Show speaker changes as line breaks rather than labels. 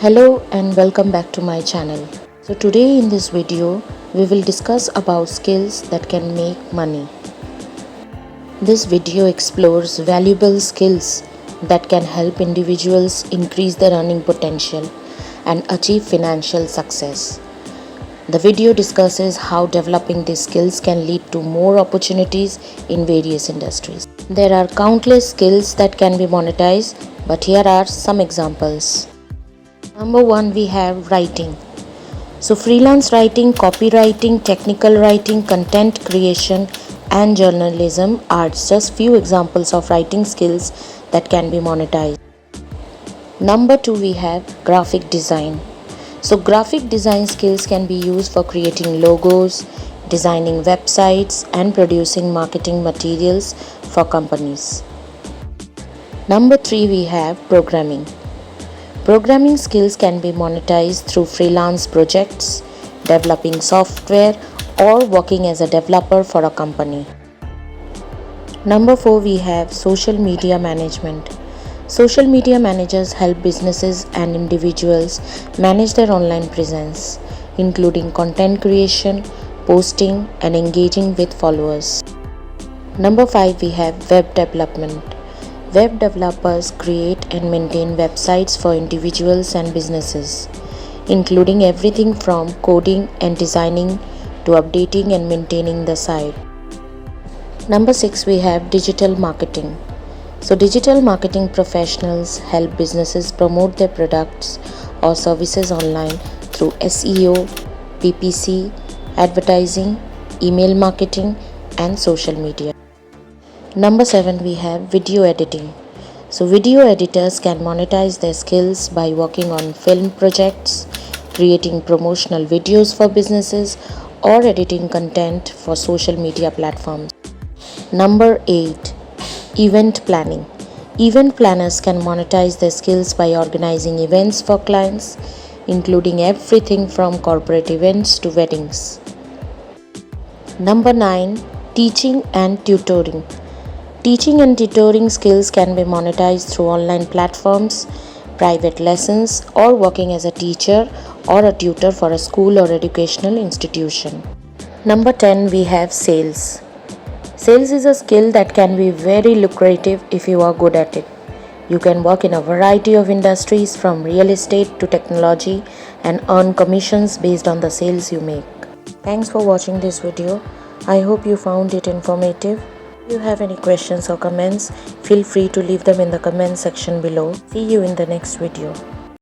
Hello and welcome back to my channel. So today in this video we will discuss about skills that can make money. This video explores valuable skills that can help individuals increase their earning potential and achieve financial success. The video discusses how developing these skills can lead to more opportunities in various industries. There are countless skills that can be monetized, but here are some examples. Number one, we have writing. So freelance writing, copywriting, technical writing, content creation and journalism are just few examples of writing skills that can be monetized. Number two, we have graphic design. So graphic design skills can be used for creating logos, designing websites and producing marketing materials for companies. Number three, we have programming. Programming skills can be monetized through freelance projects, developing software, or working as a developer for a company. Number four, we have social media management. Social media managers help businesses and individuals manage their online presence, including content creation, posting, and engaging with followers. Number five, we have web development. Web developers create and maintain websites for individuals and businesses, including everything from coding and designing to updating and maintaining the site. Number six, we have digital marketing. So digital marketing professionals help businesses promote their products or services online through SEO, PPC, advertising, email marketing, and social media. Number seven, we have video editing. So video editors can monetize their skills by working on film projects, creating promotional videos for businesses, or editing content for social media platforms. Number eight, event planning. Event planners can monetize their skills by organizing events for clients, including everything from corporate events to weddings. Number nine, teaching and tutoring. Teaching and tutoring skills can be monetized through online platforms, private lessons, or working as a teacher or a tutor for a school or educational institution. Number 10, we have sales. Sales is a skill that can be very lucrative if you are good at it. You can work in a variety of industries from real estate to technology and earn commissions based on the sales you make. Thanks for watching this video. I hope you found it informative. If you have any questions or comments, feel free to leave them in the comment section below. See you in the next video.